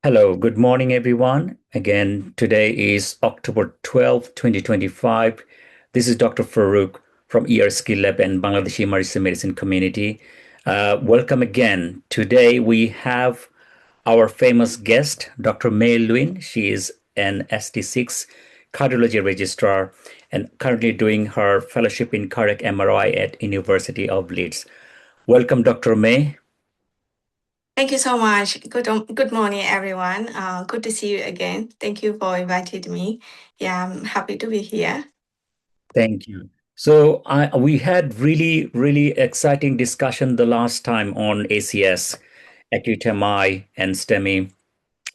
Hello, good morning, everyone. Again, today is October 12th, 2025. This is Dr. Farouk from Skill Lab and Bangladeshi Emergency Medicine Community. Welcome again. Today we have our famous guest, Dr. May Lewin. She is an ST6 cardiology registrar and currently doing her fellowship in cardiac MRI at University of Leeds. Welcome, Dr. May. Thank you so much. Good morning, everyone. Good to see you again. Thank you for inviting me. Yeah, I'm happy to be here. Thank you. So we had really exciting discussion the last time on ACS, acute MI, and STEMI,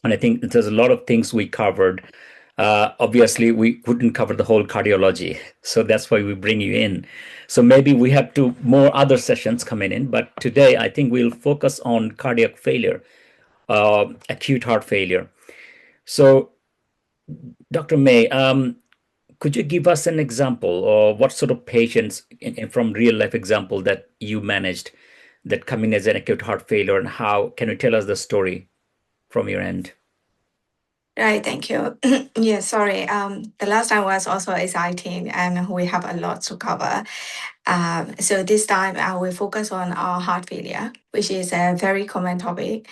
and I think there's a lot of things we covered. Obviously, we couldn't cover the whole cardiology, so that's why we bring you in. So maybe we have to more other sessions coming in, but today I think we'll focus on cardiac failure, acute heart failure. So, Dr. May, could you give us an example or what sort of patients from real life example that you managed that come in as an acute heart failure, and how can you tell us the story from your end? Right, thank you. Yeah, sorry. The last time was also exciting, and we have a lot to cover. So this time we focus on our heart failure, which is a very common topic,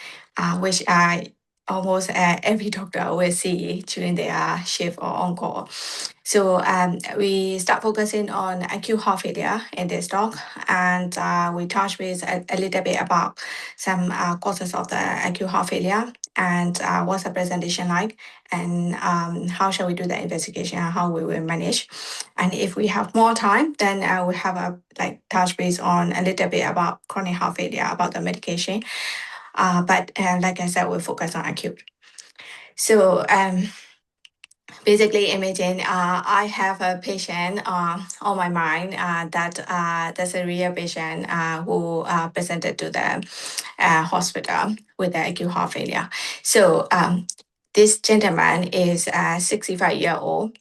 which I almost every doctor will see during their shift or on call. So we start focusing on acute heart failure in this talk, and we touch base a little bit about some causes of the acute heart failure and what's the presentation like, and how shall we do the investigation and how we will manage. And if we have more time, then we have a touch base on a little bit about chronic heart failure, about the medication. But like I said, we focus on acute. So basically, imagine I have a patient on my mind that's a real patient who presented to the hospital with the acute heart failure. So this gentleman is 65-year-old.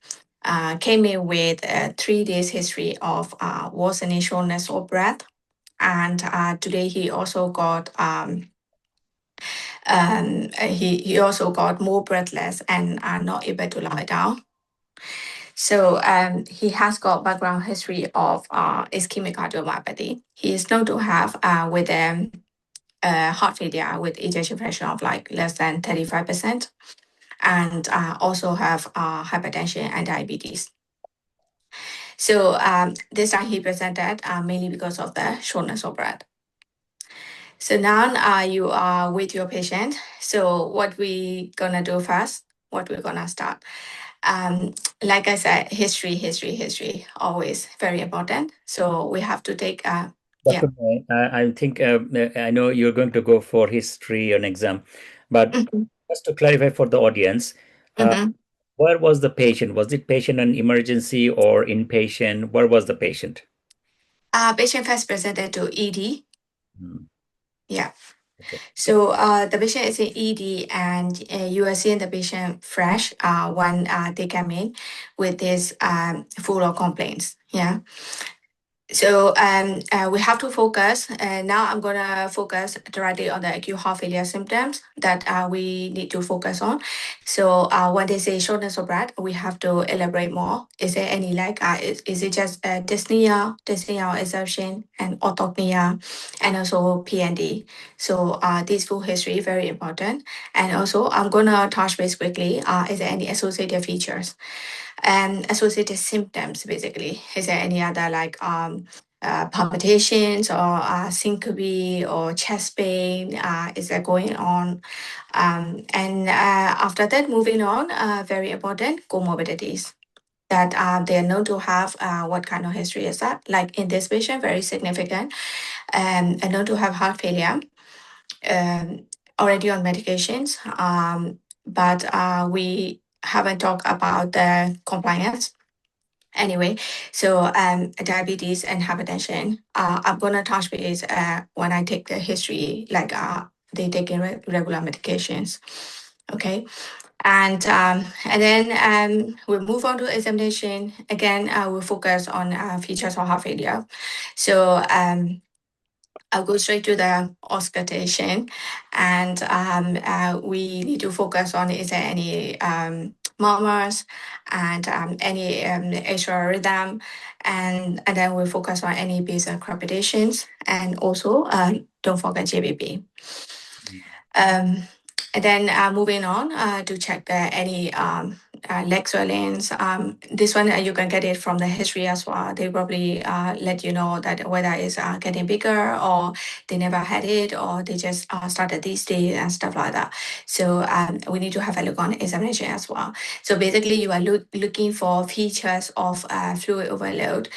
Came in with a 3 days history of worsening shortness of breath, and today he also got he also got more breathless and not able to lie down. So he has got background history of ischemic cardiomyopathy. He is known to have with heart failure with ejection fraction of like less than 35%, and also have hypertension and diabetes. So this time he presented mainly because of the shortness of breath. So now you are with your patient. So what we gonna do first? What we're gonna start? Like I said, history, always very important. So we have to take yeah. Dr. May, I think I know you're going to go for history and exam, but Mhm, just to clarify for the audience, uh, mhm. where was the patient? Was it patient an emergency or inpatient? Where was the patient? Patient first presented to ED. Hmm, Yeah. okay. So the patient is in ED, and you are seeing the patient fresh when they come in with this full of complaints. Yeah. So we have to focus. Now I'm gonna focus directly on the acute heart failure symptoms that we need to focus on. So when they say shortness of breath, we have to elaborate more. Is there any is it just dyspnea or exertion, and orthopnea, and also PND? So this full history very important. And also I'm gonna touch base quickly. Is there any associated features? And associated symptoms basically. Is there any other palpitations or syncope or chest pain? Is that going on? And after that, moving on, very important comorbidities that they are known to have. What kind of history is that? Like in this patient, very significant, and known to have heart failure, um, already on medications, but we haven't talked about the compliance. Anyway, so diabetes and hypertension. I'm gonna touch base when I take the history, they take in regular medications. Okay, and then we'll move on to examination. Again, we'll focus on features of heart failure. So I'll go straight to the auscultation, and we need to focus on is there any murmurs and any atrial rhythm, and then we focus on any basal crepitations, and also don't forget JBP. Um, and then moving on to check any leg swellings. This one you can get it from the history as well. They probably let you know that whether it's getting bigger or they never had it or they just started these days and stuff like that. So we need to have a look on examination as well. So basically you are looking for features of fluid overload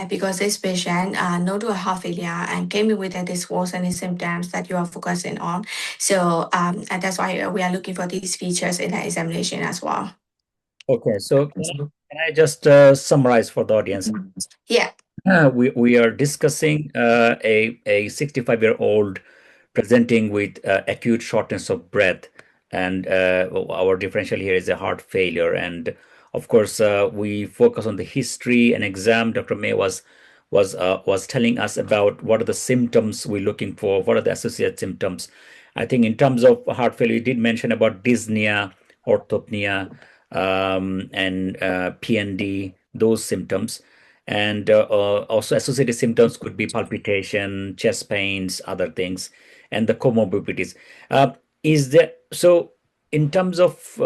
because this patient no to a heart failure and came in with these worsening symptoms that you are focusing on. So and that's why we are looking for these features in the examination as well. Okay, so can I just summarize for the audience? Yeah. We are discussing a 65-year-old presenting with acute shortness of breath, and our differential here is a heart failure. And of course, we focus on the history and exam. Dr. May was telling us about what are the symptoms we're looking for, what are the associated symptoms. I think in terms of heart failure, you did mention about dyspnea, orthopnea, and PND, those symptoms. And also associated symptoms could be palpitation, chest pains, other things, and the comorbidities. Is there so in terms of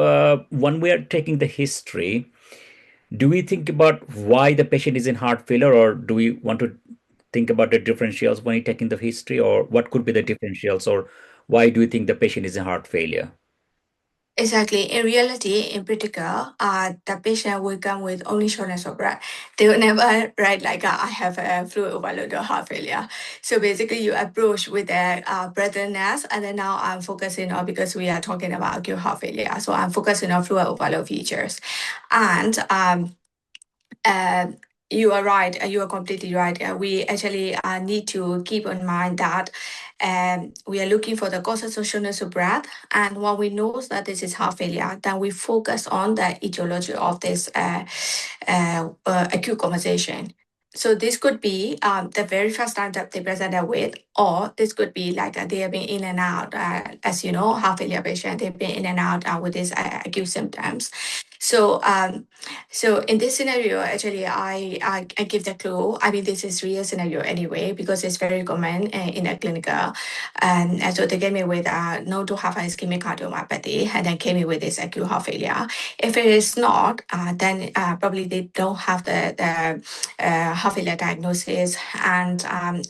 when we are taking the history, do we think about why the patient is in heart failure, or do we want to think about the differentials when you're taking the history, or what could be the differentials, or why do you think the patient is in heart failure? Exactly. In reality, in particular, the patient will come with only shortness of breath. They will never write like, I have a fluid overload or heart failure. So basically, you approach with a breathlessness, and then now I'm focusing on because we are talking about acute heart failure. So I'm focusing on fluid overload features, and uh, you are right. You are completely right. We actually need to keep in mind that we are looking for the causes of shortness of breath. And when we know that this is heart failure, then we focus on the etiology of this acute conversation. So this could be the very first time that they presented with, or this could be like they have been in and out. As you know, heart failure patient, they've been in and out with these acute symptoms. So, so in this scenario, actually, I give the clue. I mean, this is real scenario anyway because it's very common in a clinical. And so they came in with no to have ischemic cardiomyopathy, and then came in with this acute heart failure. If it is not, then probably they don't have the heart failure diagnosis, and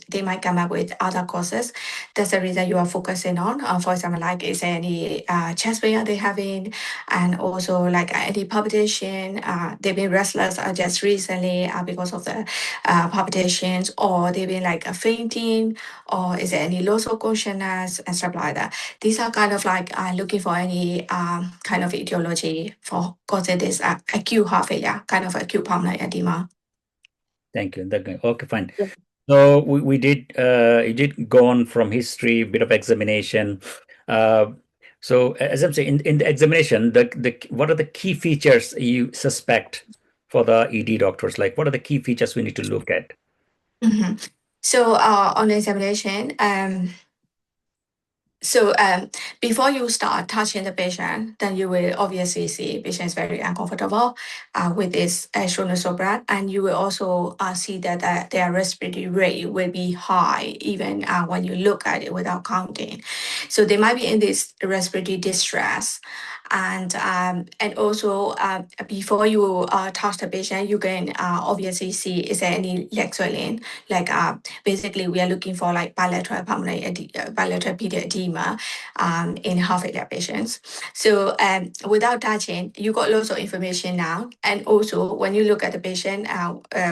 they might come up with other causes. That's the reason you are focusing on. For example, like is there any chest pain are they having, and also like any palpitation. They've been restless just recently because of the palpitations, or they've been like fainting, or is there any loss of consciousness and stuff like that. These are kind of like looking for any kind of etiology for causing this acute heart failure, kind of acute pulmonary edema. Thank you. Okay, fine. So we did you did go on from history, bit of examination. Uh, so as I'm saying, in the examination, the what are the key features you suspect for the ED doctors? Like what are the key features we need to look at? Mhm. So on the examination, so before you start touching the patient, then you will obviously see patient is very uncomfortable with this shortness of breath, and you will also see that their respiratory rate will be high even when you look at it without counting. So they might be in this respiratory distress, and also before you touch the patient, you can obviously see is there any leg swelling. Like basically, we are looking for like bilateral pulmonary bilateral pedal edema in heart failure patients. So without touching, you got lots of information now. And also, when you look at the patient,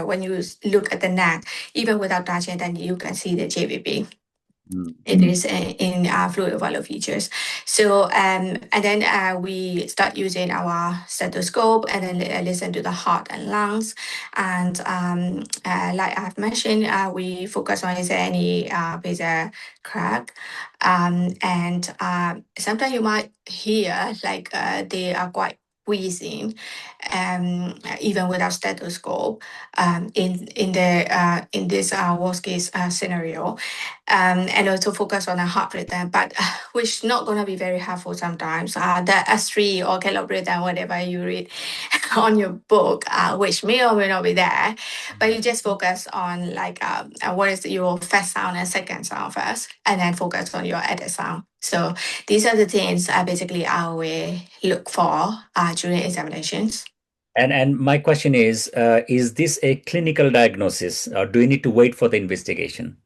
when you look at the neck, even without touching, then you can see the JVP. Mm. It is in fluid overload features. So, and then we start using our stethoscope and then listen to the heart and lungs. And like I've mentioned, we focus on is there any basic crack. And sometimes you might hear like they are quite wheezing, even without stethoscope, in this worst case scenario, and also focus on the heart rhythm, but which not gonna be very helpful sometimes. The S3 or calibrate whatever you read on your book, which may or may not be there, but you just focus on like what is your first sound and second sound first, and then focus on your edit sound. So these are the things basically I will look for during examinations. And my question is this a clinical diagnosis, or do you need to wait for the investigation?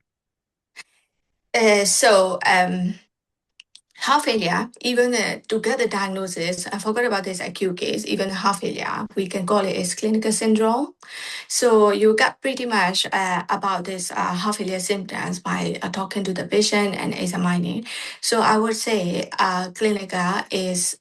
So heart failure, even to get the diagnosis, I forgot about this acute case, even heart failure, we can call it as clinical syndrome. So you get pretty much about this heart failure symptoms by talking to the patient and examining. So I would say clinical is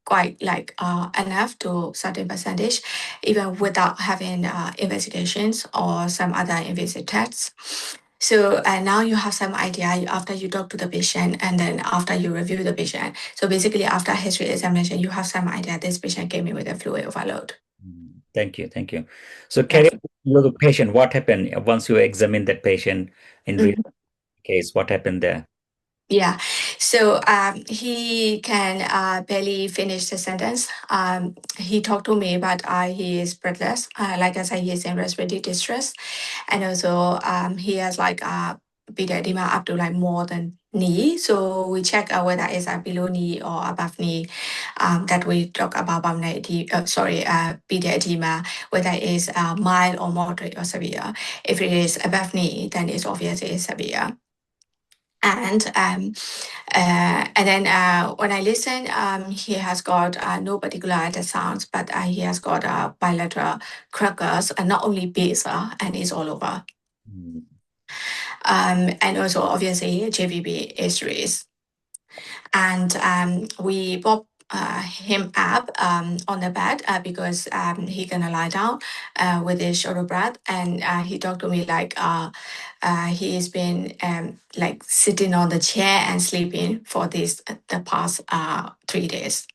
quite like enough to certain percentage, even without having investigations or some other invasive tests. So now you have some idea after you talk to the patient and then after you review the patient. So basically after history examination, you have some idea this patient came in with a fluid overload. Thank you, thank you. So carry Yes. on with the patient. What happened once you examine that patient in real Mhm. case? What happened there? Yeah. So he can barely finish the sentence. He talked to me, but he is breathless. Like I said, he is in respiratory distress. And also he has like beta edema up to like more than knee. So we check whether it's below knee or above knee. That we talk about pulmonary beta edema, whether it's mild or moderate or severe. If it is above knee, then it's obviously severe. And when I listen, he has got no particular other sounds, but he has got bilateral crackers, and not only base, and it's all over. Mm. And also, obviously, JVB is raised. And we pop him up on the bed because he gonna lie down with his shoulder breath, and he talked to me like he's been like sitting on the chair and sleeping for this the past 3 days.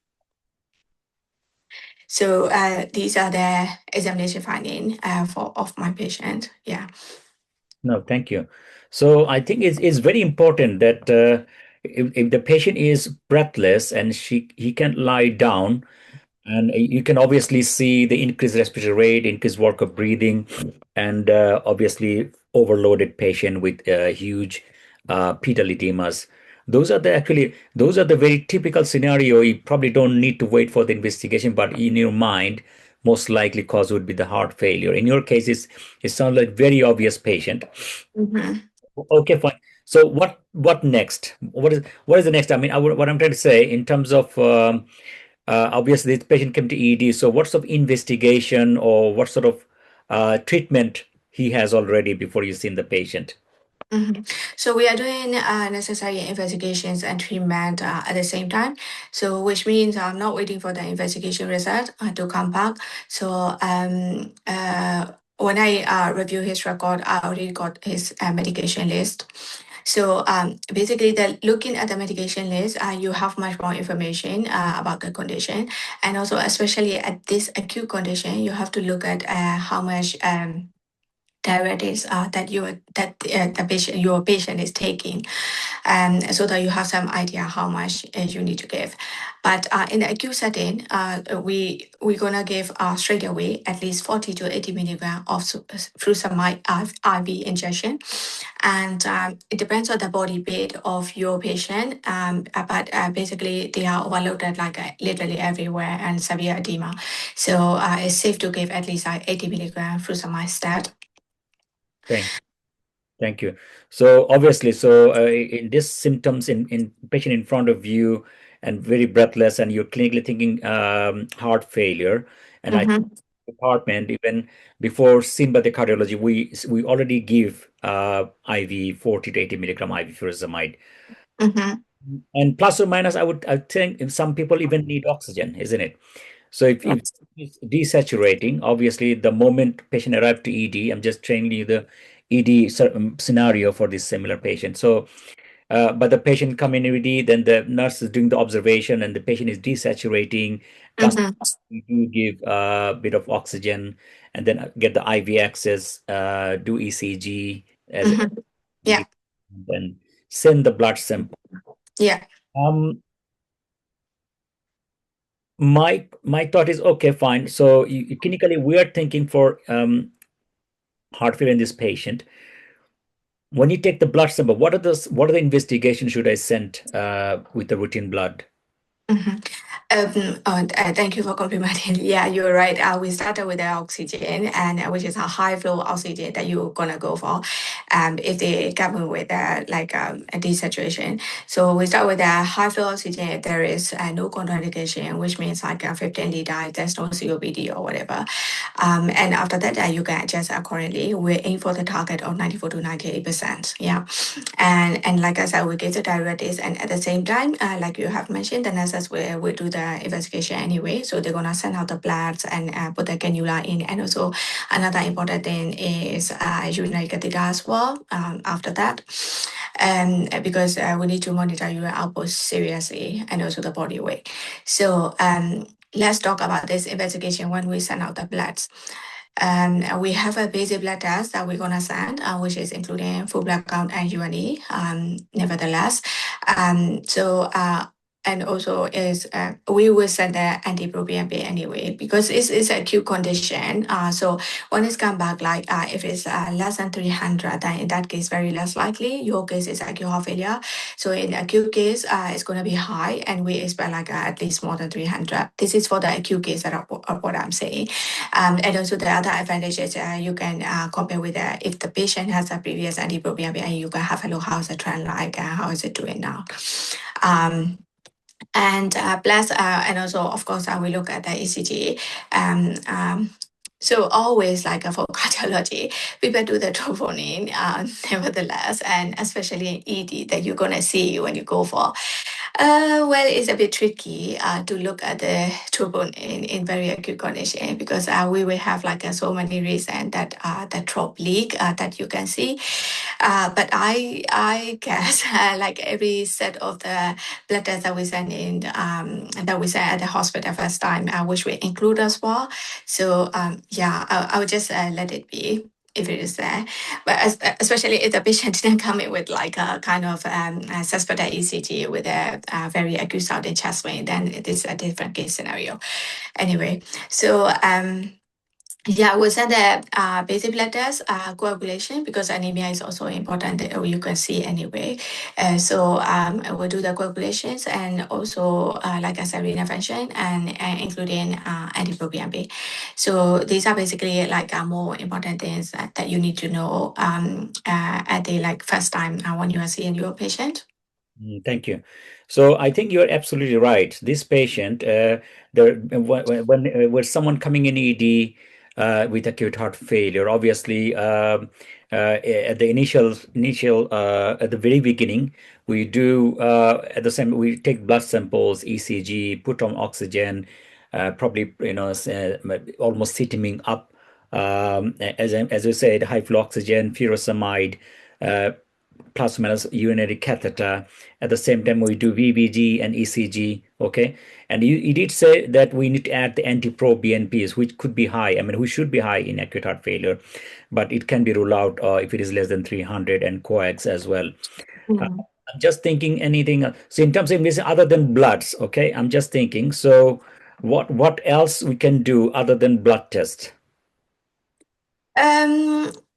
So these are the examination finding for of my patient. Yeah. No, thank you. So I think it's very important that if the patient is breathless and he can lie down, and you can obviously see the increased respiratory rate, increased work of breathing, and obviously overloaded patient with huge pedal edemas. Those are the very typical scenario. You probably don't need to wait for the investigation, but in your mind, most likely cause would be the heart failure. In your case, it sounds like very obvious patient. Mhm. Okay, fine. So what next? What is the next? I mean, what I'm trying to say in terms of obviously the patient came to ED. So what sort of investigation or what sort of treatment he has already before you seen the patient? Mhm. So we are doing necessary investigations and treatment at the same time. So which means I'm not waiting for the investigation result to come back. So when I review his record, I already got his medication list. So basically, looking at the medication list, you have much more information about the condition, and also especially at this acute condition, you have to look at how much. Diuretics the patient your patient is taking, so that you have some idea how much you need to give. But in the acute setting, we're gonna give straight away at least 40 to 80 milligram of furosemide IV injection, and it depends on the body weight of your patient. But basically, they are overloaded like literally everywhere and severe edema, so it's safe to give at least 80 milligram furosemide stat. Thank thank you. So obviously, so in this symptoms in patient in front of you and very breathless, and you're clinically thinking heart failure, and I Mm-hmm. department even before seen by the cardiology, we already give IV 40 to 80 milligram IV furosemide. Mm-hmm. And plus or minus, I think some people even need oxygen, isn't it? So if it's desaturating, obviously the moment patient arrived to ED, I'm just training you the ED scenario for this similar patient. So but the patient come in ED, then the nurse is doing the observation, and the patient is desaturating. Mm-hmm. We do give a bit of oxygen, and then get the IV access, do ECG as Mm-hmm. Yeah. then send the blood sample. Yeah. Um, my thought is okay, fine. So clinically, we are thinking for heart failure in this patient. When you take the blood sample, what are the investigations should I send with the routine blood? Mhm. Thank you for complimenting. Yeah, you're right. We started with the oxygen, and which is a high flow oxygen that you're gonna go for. If they come with a desaturation, so we start with the high flow oxygen. If there is no contraindication, which means like a 15 liter, there's no COPD or whatever. And after that, you can adjust accordingly. We aim for the target of 94 to 98%. Yeah. And like I said, we give the directives, and at the same time, like you have mentioned, the nurses will do the investigation anyway. So they're gonna send out the bloods and put the cannula in. And also another important thing is urinary catheter as well. After that, because we need to monitor urine output seriously and also the body weight. So let's talk about this investigation when we send out the bloods. We have a basic blood test that we're gonna send, which is including full blood count and UNE. Nevertheless, and also is we will send the anti-proBNP anyway because it's a acute condition. So when it's come back, like if it's less than 300, then in that case, very less likely. Your case is acute heart failure. So in acute case, it's going to be high, and we expect like at least more than 300. This is for the acute case that of what I'm saying. And also the other advantage is you can compare with if the patient has a previous anti-proBNP, and you can have a look how's the trend like, how is it doing now. Um, and plus, and also, of course, we look at the ECG. Um, um, so always like for cardiology, people do the troponin, nevertheless, and especially in ED that you're gonna see when you go for. Well, it's a bit tricky to look at the troponin in very acute condition because we will have like so many reasons that the trop leak that you can see. But I guess like every set of the blood tests that we send in, that we send at the hospital first time, which we include as well. So yeah, I would just let it be if it is there. But especially if the patient didn't come in with like a kind of suspected ECG with a very acute sounding chest pain, then it is a different case scenario. Anyway, so yeah, we send the basic blood test, coagulation, because anemia is also important that you can see anyway. So we'll do the coagulations and also, like I said, renal function and including anti-proBNP. So these are basically like more important things that you need to know at the like first time when you are seeing your patient. Thank you. So I think you're absolutely right. This patient, when someone coming in ED with acute heart failure, obviously at the at the very beginning, we do at the same we take blood samples, ECG, put on oxygen, probably almost sitting up. As you said, high flow oxygen, furosemide. Uh, Plus minus urinary catheter. At the same time, we do VBG and ECG. Okay, and you did say that we need to add the anti-pro-BNPs, which could be high. I mean, which should be high in acute heart failure, but it can be ruled out if it is less than 300 and coags as well. Uh, Mm. I'm just thinking anything. So in terms of this, other than bloods, okay, I'm just thinking. So what else we can do other than blood test?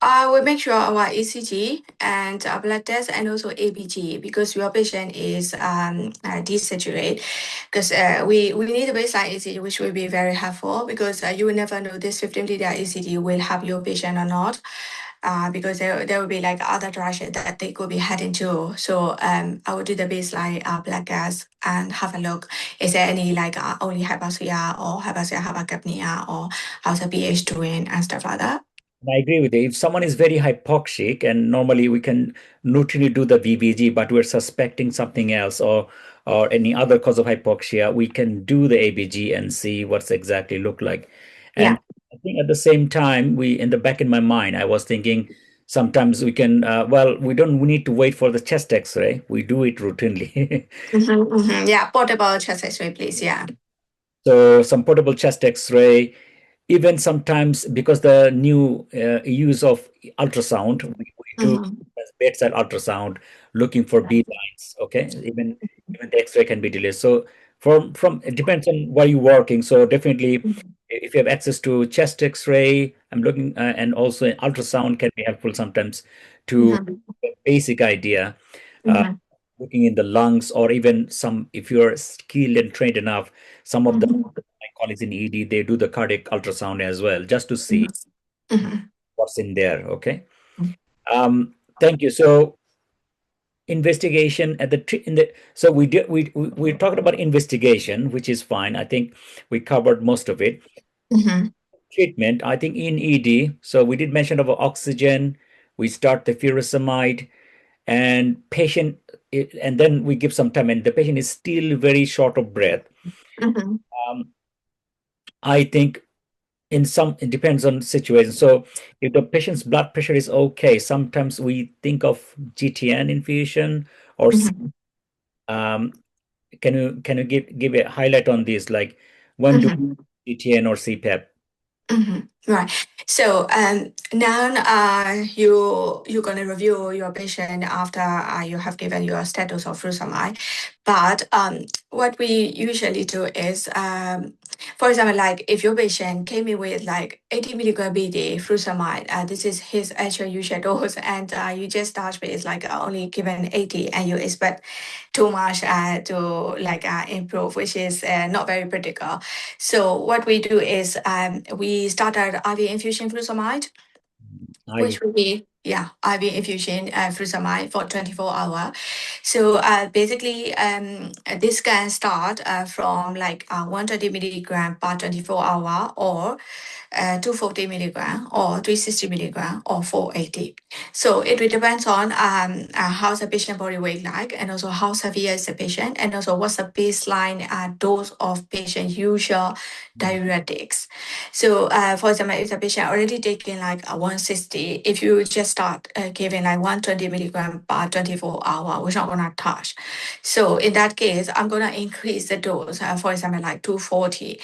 I will make sure our ECG and blood test and also ABG because your patient is desaturated. Because we need a baseline ECG, which will be very helpful because you will never know this 15 liter ECG will help your patient or not. Because there will be like other direction that they could be heading to. So I will do the baseline blood gas and have a look. Is there any like only hypoxia or hypoxia hypercapnia or how's the pH doing and stuff like that? I agree with you. If someone is very hypoxic, and normally we can routinely do the VBG, but we're suspecting something else or any other cause of hypoxia, we can do the ABG and see what's exactly look like. Yeah. And I think at the same time, we in the back in my mind, I was thinking sometimes we can, well, we need to wait for the chest X-ray. We do it routinely. Yeah, portable chest X-ray, please. Yeah. So some portable chest X-ray, even sometimes because the new use of ultrasound, we do Hmm. bedside ultrasound looking for B lines. Okay, even the X-ray can be delayed. So from it depends on where you're working. So definitely, if you have access to chest X-ray, I'm looking, and also ultrasound can be helpful sometimes to Hmm. get a basic idea. Uh, Hmm. Looking in the lungs, or even some, if you're skilled and trained enough, some of the Hmm. my colleagues in ED, they do the cardiac ultrasound as well, just to see Hmm. what's in there. Okay. Thank you. So investigation at the in the so we did we talked about investigation, which is fine. I think we covered most of it. Hmm. Treatment, I think in ED. So we did mention about oxygen. We start the furosemide and patient, and then we give some time, and the patient is still very short of breath. Hmm. Um, I think in some, it depends on situation. So if the patient's blood pressure is okay, sometimes we think of GTN infusion or Hmm. um, can you give a highlight on this, like when do Hmm. GTN or CPAP? Right. So now you're gonna review your patient after you have given your status of furosemide. But what we usually do is, for example, like if your patient came in with like 80 milligram BD furosemide, this is his actual usual dose, and you just start with like only given 80, and you expect too much to like improve, which is not very practical. So what we do is we started IV infusion furosemide, I which will be IV infusion furosemide for 24 hour. So basically, this can start from like 120 milligram per 24 hour, or 240 milligram, or 360 milligram, or 480. So it will depends on how's the patient body weight like, and also how severe is the patient, and also what's the baseline dose of patient usual diuretics. So for example, if the patient already taking like a 160, if you just start giving like 120 milligram per 24 hour, we're not gonna touch. So in that case, I'm gonna increase the dose, for example, like 240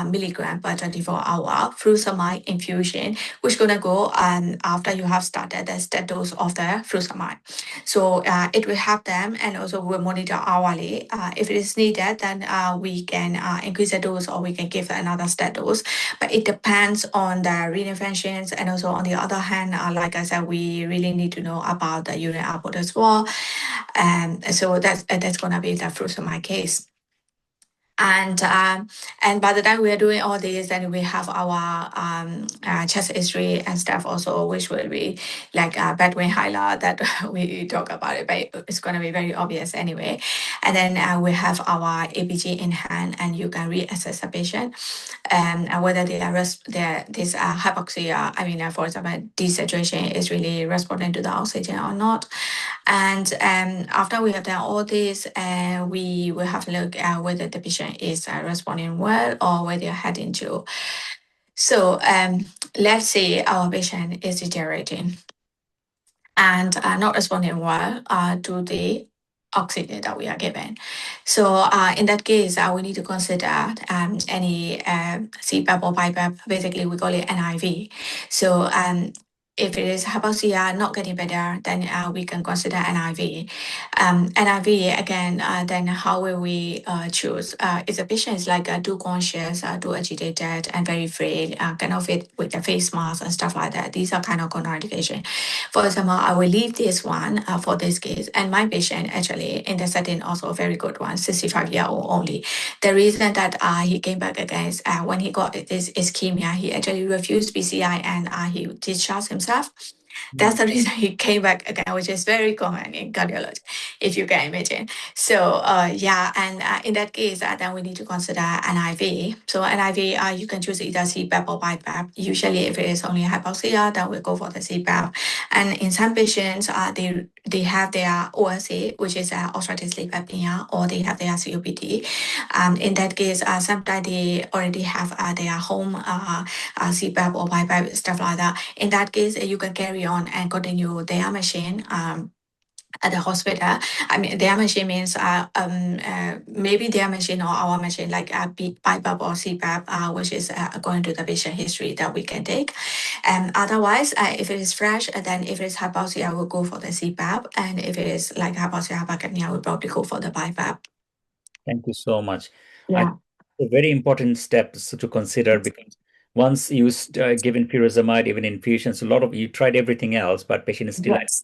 milligram per 24 hour furosemide infusion, which gonna go after you have started the step dose of the furosemide. So it will help them, and also we'll monitor hourly. If it is needed, then we can increase the dose, or we can give another step dose. But it depends on the renal functions, and also on the other hand, like I said, we really need to know about the urine output as well. So that's gonna be the furosemide case. And by the time we are doing all this, then we have our chest history and stuff also, which will be like a bedwin highlight that we talk about it, but it's going to be very obvious anyway. And then we have our ABG in hand, and you can reassess the patient and whether they are this hypoxia, I mean, for example, desaturation is really responding to the oxygen or not. And after we have done all this, we will have a look at whether the patient is responding well, or where they're heading to. So let's say our patient is deteriorating and not responding well to the oxygen that we are given. So in that case, we need to consider any CPAP or BiPAP. Basically, we call it NIV. So if it is hypoxia not getting better, then we can consider NIV. NIV again, then how will we choose? If the patient is like too conscious, too agitated, and very frail, cannot fit with the face mask and stuff like that, these are kind of contraindication. For example, I will leave this one for this case. And my patient actually in the setting also a very good one, 65-year-old only. The reason that he came back again is when he got this ischemia, he actually refused PCI, and he discharged himself. That's the reason he came back again, which is very common in cardiology, if you can imagine. So and in that case, then we need to consider NIV. So NIV, you can choose either CPAP or BiPAP. Usually, if it is only hypoxia, then we go for the CPAP. And in some patients, they they have their OSA, which is obstructive sleep apnea, or they have their COPD. In that case, sometimes they already have their home CPAP or BiPAP, stuff like that. In that case, you can carry on and continue their machine. At the hospital. I mean, their machine means maybe their machine or our machine, like BiPAP or CPAP, which is according to the patient history that we can take. And otherwise, if it is fresh, then if it is hypoxia, I will go for the CPAP. And if it is like hypoxia, hypercapnia, I will probably go for the BiPAP. Thank you so much. I Yeah. a very important steps to consider because once you given furosemide, even infusions, a lot of you tried everything else, but patient is still Yes.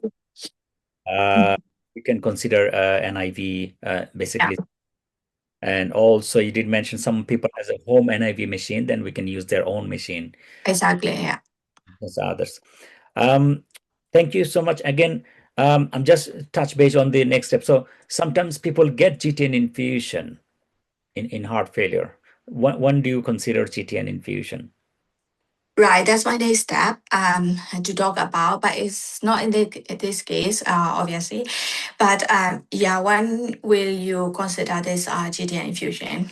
you can consider an IV Yeah. basically. And also, you did mention some people has a home NIV machine, then we can use their own machine Exactly. Yeah. as others. Um, Thank you so much. Again, I'm just touch base on the next step. So sometimes people get GTN infusion in heart failure. When do you consider GTN infusion? Right, that's my next step to talk about, but it's not in this case, obviously. But yeah, when will you consider this GTN infusion?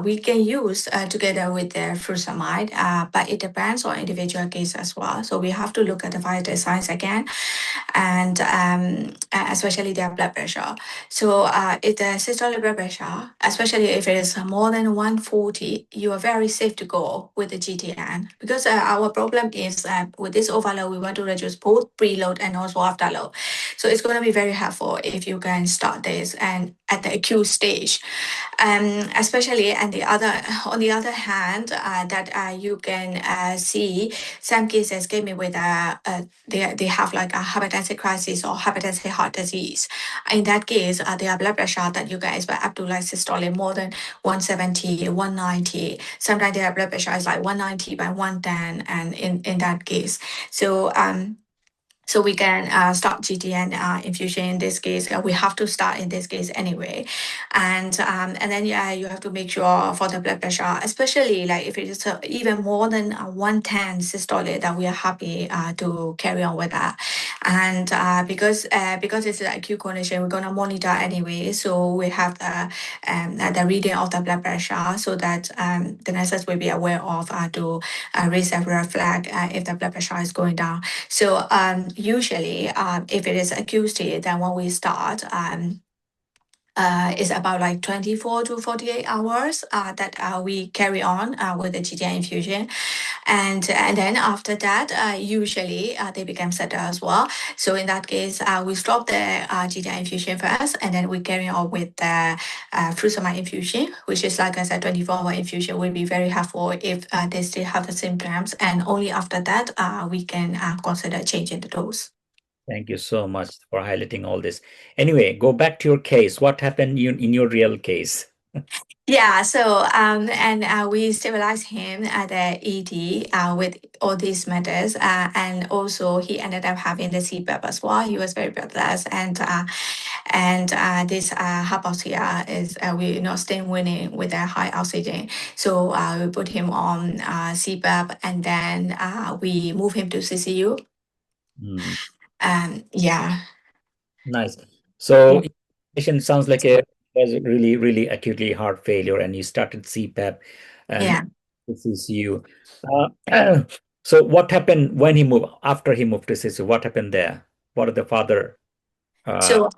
We can use together with the furosemide, but it depends on individual case as well. So we have to look at the vital signs again, and especially their blood pressure. So if the systolic blood pressure, especially if it is more than 140, you are very safe to go with the GTN because our problem is with this overload, we want to reduce both preload and also afterload. So it's going to be very helpful if you can start this and at the acute stage. Especially and the other on the other hand, that you can see some cases came in with they have like a hypertensive crisis or hypertensive heart disease. In that case, their blood pressure that you guys were up to like systolic more than 170, 190. Sometimes their blood pressure is like 190 by 110, and in that case, so so we can start GTN infusion in this case. We have to start in this case anyway, and then yeah, you have to make sure for the blood pressure, especially like if it is even more than 110 systolic, that we are happy to carry on with that. And because it's an acute condition, we're gonna monitor anyway. So we have the reading of the blood pressure so that the nurses will be aware of to raise a red flag if the blood pressure is going down. So usually, if it is acute state, then when we start, is about like 24 to 48 hours that we carry on with the GTN infusion. And then after that, usually they become settled as well. So in that case, we stop the GTN infusion first, and then we carry on with the furosemide infusion, which is like I said, 24-hour infusion will be very helpful if they still have the symptoms. And only after that, we can consider changing the dose. Thank you so much for highlighting all this. Anyway, go back to your case. What happened in your real case? Yeah, so and we stabilized him at the ED with all these methods, and also he ended up having the CPAP as well. He was very breathless, and this hypoxia is we staying winning with a high oxygen. So we put him on CPAP, and then we move him to CCU. Hmm. Yeah, Nice. yeah, So patient sounds like a was really, really acutely heart failure, and you started CPAP, and yeah. this is you. So what happened when he moved after he moved to CCU? What happened there? What did the father? Uh, So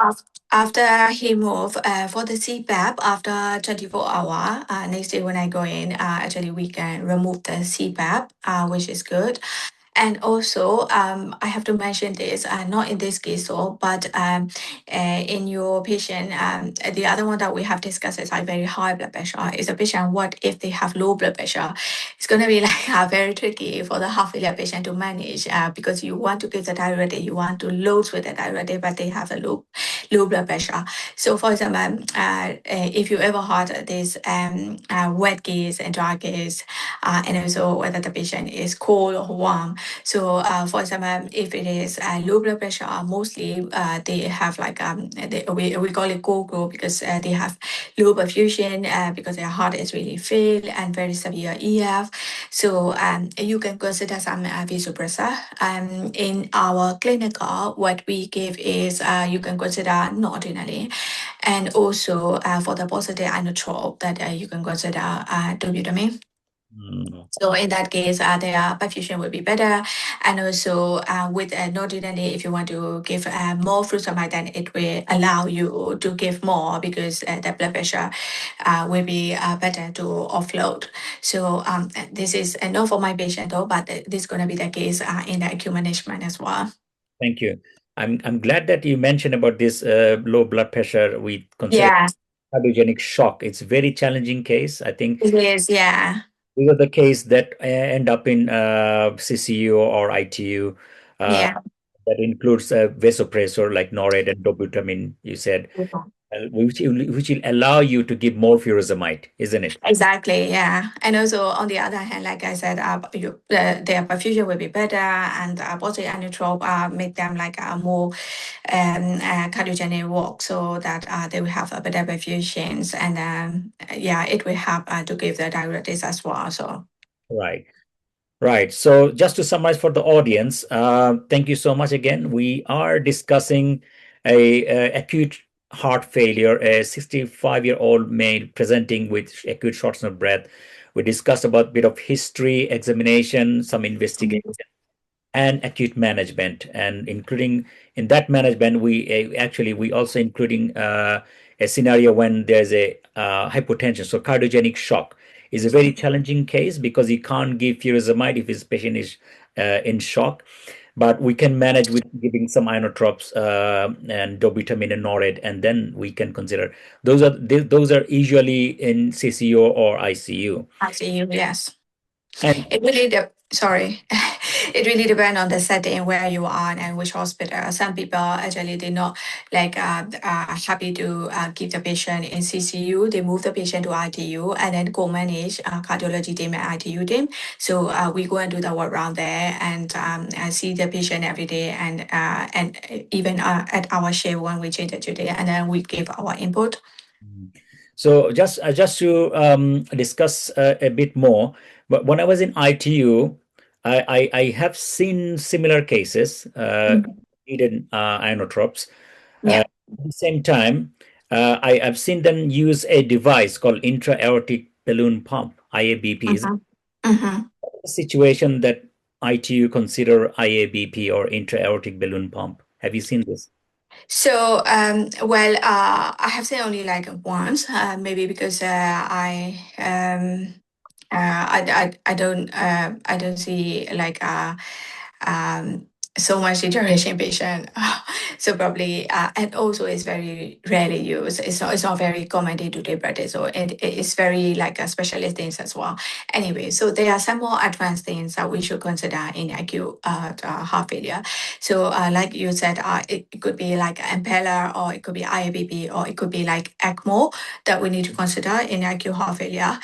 after he moved for the CPAP, after 24 hour, next day when I go in, actually we can remove the CPAP, which is good. And also, I have to mention this, not in this case, so, but in your patient, the other one that we have discussed is like very high blood pressure. Is a patient, what if they have low blood pressure? It's going to be like very tricky for the heart failure patient to manage because you want to give the diuretic, you want to load with the diuretic, but they have a low blood pressure. So, for example, if you ever had this wet gaze and dry gaze, and also whether the patient is cold or warm, so, for example, if it is low blood pressure, mostly they have like we call it go because they have low perfusion because their heart is really fail and very severe EF. So you can consider some vasopressor. In our clinical, what we give is you can consider noradrenaline, and also for the positive inotrope that you can consider dobutamine. Mm. So in that case, their perfusion will be better. And also with noradrenaline, if you want to give more fruitamide, then it will allow you to give more because the blood pressure will be better to offload. So this is not for my patient though, but this is going to be the case in the acute management as well. Thank you. I'm glad that you mentioned about this low blood pressure. We consider Yeah, cardiogenic shock. It's a very challenging case. I think it is. Yeah, these are the case that end up in CCU or ITU. Uh, yeah. that includes vasopressor like NORAD and dobutamine. You said, which will allow you to give more furosemide, isn't it? Exactly, yeah. And also on the other hand, like I said, their perfusion will be better, and body inotrope make them like more cardiogenic work, so that they will have a better perfusions, and yeah, it will help to give the diuretics as well. So Right. Right. So just to summarize for the audience, thank you so much again. We are discussing a acute heart failure, a 65-year-old male presenting with acute shortness of breath. We discussed about a bit of history, examination, some investigation, mhm. and acute management, and including in that management we actually we also including a scenario when there's a hypotension, so cardiogenic shock is a very challenging case because you can't give furosemide if his patient is in shock, but we can manage with giving some inotropes and dobutamine and NORAD, and then we can consider those are usually in CCU or ICU. I see you. Yes. And It really sorry. It really depends on the setting where you are and which hospital. Some people actually they not like happy to keep the patient in CCU. They move the patient to ITU and then go manage cardiology team and ITU team. So we go and do the work around there and see the patient every day, and even at our shift when we change it today, and then we give our input. so just to discuss a bit more, but when I was in ITU, I have seen similar cases Mhm. needed inotropes. Yeah. At the same time, I've seen them use a device called intra-aortic balloon pump (IABP). Is Mhm. Mhm. a situation that ITU consider IABP or intra-aortic balloon pump? Have you seen this? So, well, I have seen only like once, maybe because I don't see like um, so much deterioration patient. So probably and also it's very rarely used. It's not very common day to day practice. So it's very like a specialist things as well. Anyway, so there are some more advanced things that we should consider in acute heart failure. So like you said, it could be like impeller, or it could be IABP, or it could be like ECMO that we need to consider in acute heart failure,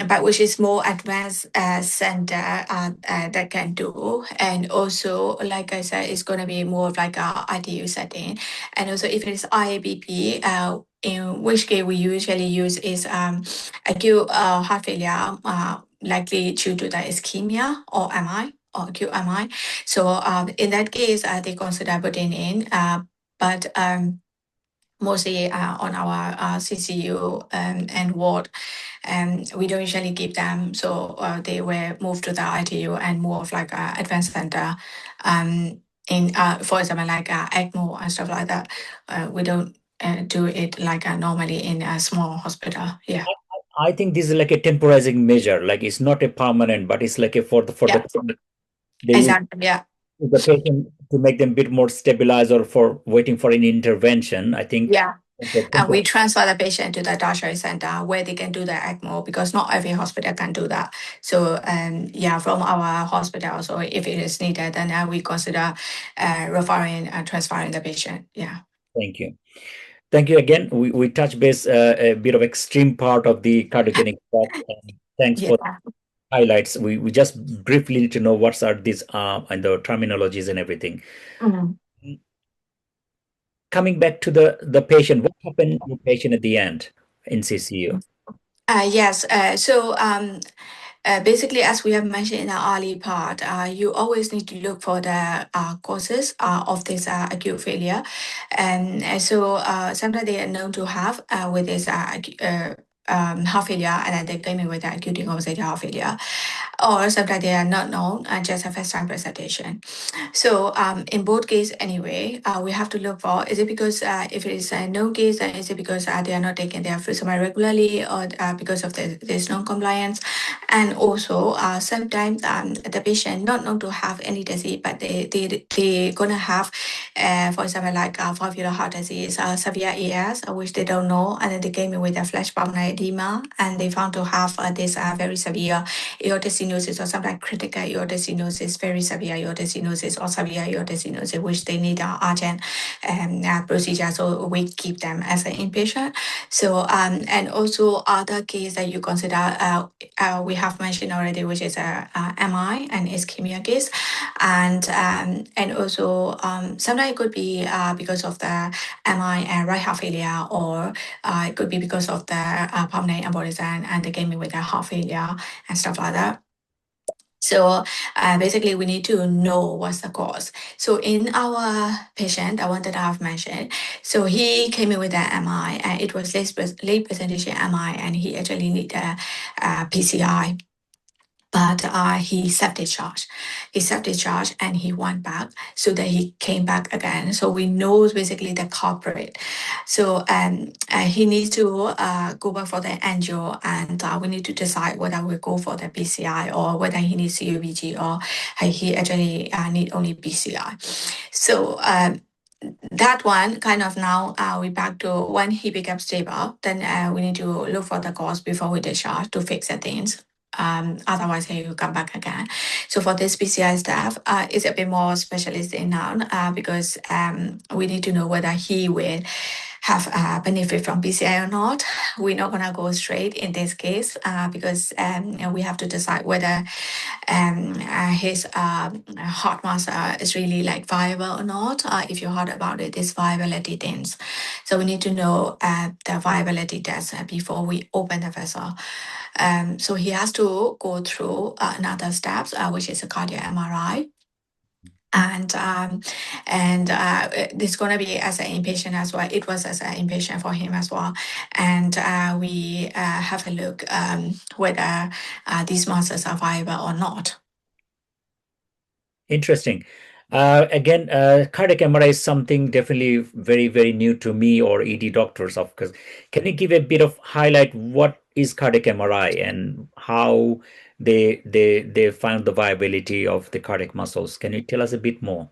but which is more advanced center that can do. And also, like I said, it's going to be more of like a ITU setting. And also, if it's IABP, in which case we usually use is acute heart failure, likely due to the ischemia or MI or acute MI. So in that case, they consider putting in, but mostly on our CCU and ward, we don't usually keep them. So they were moved to the ITU and more of like a advanced center. In for example, like ECMO and stuff like that. We don't do it like normally in a small hospital. Yeah. I think this is like a temporizing measure, like it's not a permanent, but it's like a for the Yeah. they use Exactly. Yeah. the patient to make them a bit more stabilized or for waiting for an intervention. I think Yeah. the And tempo. we transfer the patient to the tertiary center where they can do the ECMO, because not every hospital can do that. So, yeah, from our hospital, so if it is needed, then we consider referring and transferring the patient. Yeah. Thank you. Thank you again. We touch base a bit of extreme part of the cardiogenic shock. And thanks Yeah. for highlights. We just briefly need to know what are these and the terminologies and everything. Mhm. Coming back to the patient, what happened to the patient at the end? in CCU? Yes. Basically, as we have mentioned in the early part, you always need to look for the causes of this acute failure. And sometimes they are known to have with this heart failure, and then they claim it with acute decompensated heart failure. Or sometimes they are not known and just a first time presentation. So in both cases, anyway, we have to look for, is it because if it is a known case, then is it because they are not taking their fructose regularly, or because of this non-compliance? And also sometimes the patient not known to have any disease, but they gonna have, for example, like valvular heart disease, severe AS, which they don't know, and then they came in with a flash pulmonary edema, and they found to have this very severe aortic stenosis, or sometimes critical aortic stenosis, very severe aortic stenosis, or severe aortic stenosis, which they need urgent procedure. So we keep them as an inpatient. So and also other case that you consider, we have mentioned already, which is a, MI and ischemia case, and also sometimes it could be because of the MI and right heart failure, or it could be because of the pulmonary embolism, and they came in with a heart failure and stuff like that. So basically, we need to know what's the cause. So in our patient, the one that I've mentioned, so he came in with an MI, and it was late presentation MI, and he actually need a PCI, but he self-discharged. He self-discharged and he went back, so that he came back again. So we know basically the culprit. So he needs to go back for the angio, and we need to decide whether we go for the PCI, or whether he needs CUBG, or he actually need only PCI. So that one kind of now we back to when he becomes stable, then we need to look for the cause before we discharge to fix the things. Otherwise, he will come back again. So for this PCI staff, it's a bit more specialist in now, because we need to know whether he will have benefit from PCI or not. We're not gonna go straight in this case, because we have to decide whether his heart muscle is really like viable or not. If you heard about it, this viability things. So we need to know the viability test before we open the vessel. So he has to go through another steps, which is a cardiac MRI. And it's going to be as an inpatient as well. It was as an inpatient for him as well. And we have a look whether these muscles are viable or not. Interesting. Again, cardiac MRI is something definitely very, very new to me or ED doctors, of course. Can you give a bit of highlight what is cardiac MRI and how they find the viability of the cardiac muscles? Can you tell us a bit more?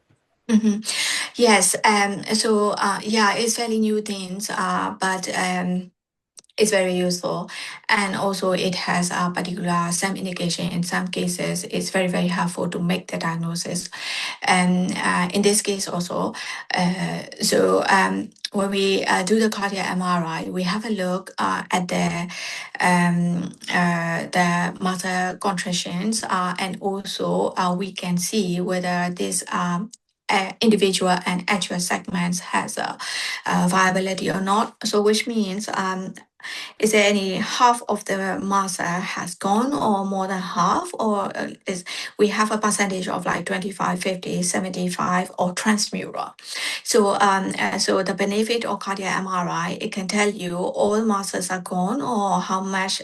Mhm. Yes. Yeah, it's fairly new things, but it's very useful, and also it has a particular some indication. In some cases, it's very very helpful to make the diagnosis. And in this case also, when we do the cardiac MRI, we have a look at the muscle contractions, and also we can see whether this individual and actual segments has a viability or not. So which means is there any half of the massa has gone, or more than half, or is we have a percentage of like 25, 50, 75, or transmural? So the benefit of cardiac MRI, it can tell you all muscles are gone, or how much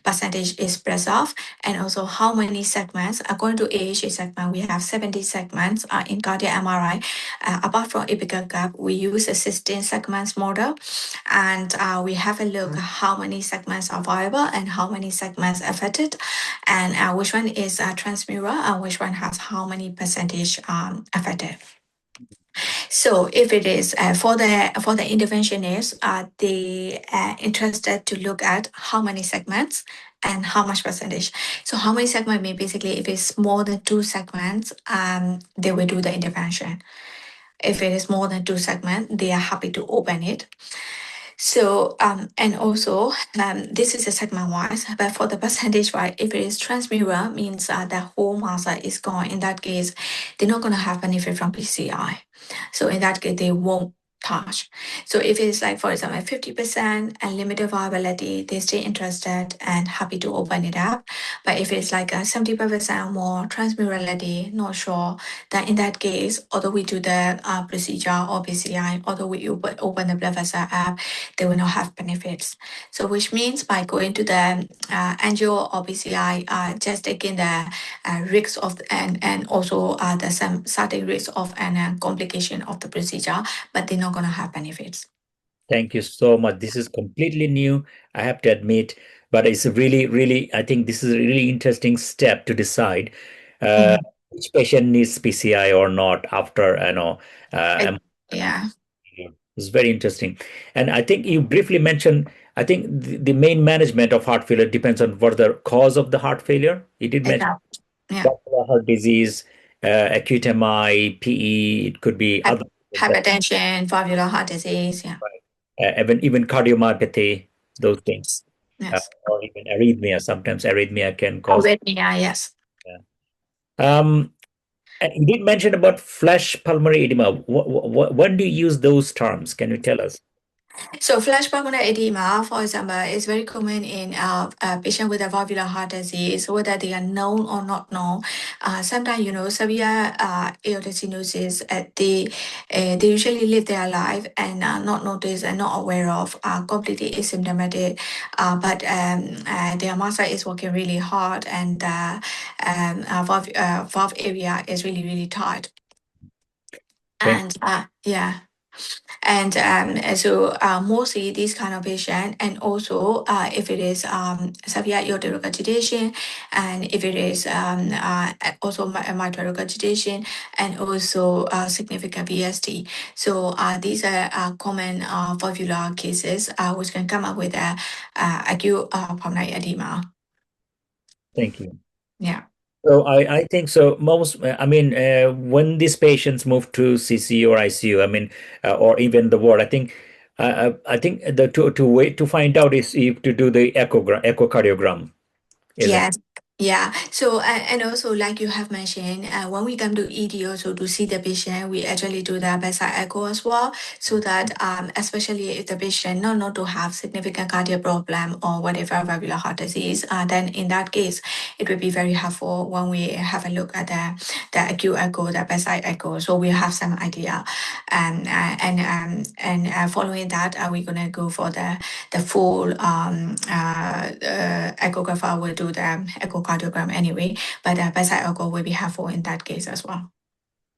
percentage is preserved, and also how many segments. According to AHA segment, we have 70 segments in cardiac MRI. Apart from apical gap, we use a 16 segments model, and we have a look at how many segments are viable and how many segments affected, and which one is transmural, and which one has how many percentage affected. So if it is for the interventionist, they interested to look at how many segments and how much percentage. So how many segments mean basically if it's more than 2 segments, they will do the intervention. If it is more than 2 segments, they are happy to open it. So, and also, this is a segment wise, but for the percentage wise, if it is transmural, means the whole muscle is gone. In that case, they're not going to have benefit from PCI. So in that case, they won't touch. So if it's like, for example, 50% and limited viability, they stay interested and happy to open it up. But if it's like a 75% or more transmurality, not sure, then in that case, although we do the procedure or BCI, although we open the blood vessel up, they will not have benefits. So which means by going to the angio or BCI, just taking the risks of and also the some certain risks of an complication of the procedure, but they're not going to have benefits. Thank you so much. This is completely new, I have to admit, but it's a really, really, I think this is a really interesting step to decide uh, Mhm. which patient needs PCI or not after, It- um, yeah, it's very interesting. And I think you briefly mentioned, I think the main management of heart failure depends on what the cause of the heart failure. You did mention exactly. Yeah, vascular heart disease, acute MI, PE, it could be Hy- other, hypertension, valvular heart disease. Yeah, even cardiomyopathy, those things. yes. Or even arrhythmia. Sometimes arrhythmia can cause. Arrhythmia, yes. Yeah. Um, and you did mention about flash pulmonary edema. When do you use those terms? Can you tell us? So flash pulmonary edema, for example, is very common in patient with a valvular heart disease, whether they are known or not known. Sometimes, severe aortic stenosis, they usually live their life and not notice and not aware of, completely asymptomatic, but their muscle is working really hard and valve area is really, really tight. Thank, And yeah. And so mostly these kind of patient, and also if it is severe aortic regurgitation, and if it is also mitral regurgitation, and also significant VST. So these are common valvular cases which can come up with acute pulmonary edema. thank you. Yeah. So I think so. Most, I mean, when these patients move to CCU or ICU, I mean, or even the ward, I think the to wait to find out is if to do the echocardiogram, isn't Yes. Yeah. So, and also, like you have mentioned, when we come to ED also to see the patient, we actually do the bedside echo as well, so that especially if the patient not to have significant cardiac problem or whatever valvular heart disease, then in that case, it will be very helpful when we have a look at the acute echo, the bedside echo, so we have some idea. And following that, we're gonna go for the full echographer will do the echocardiogram anyway, but the bedside echo will be helpful in that case as well.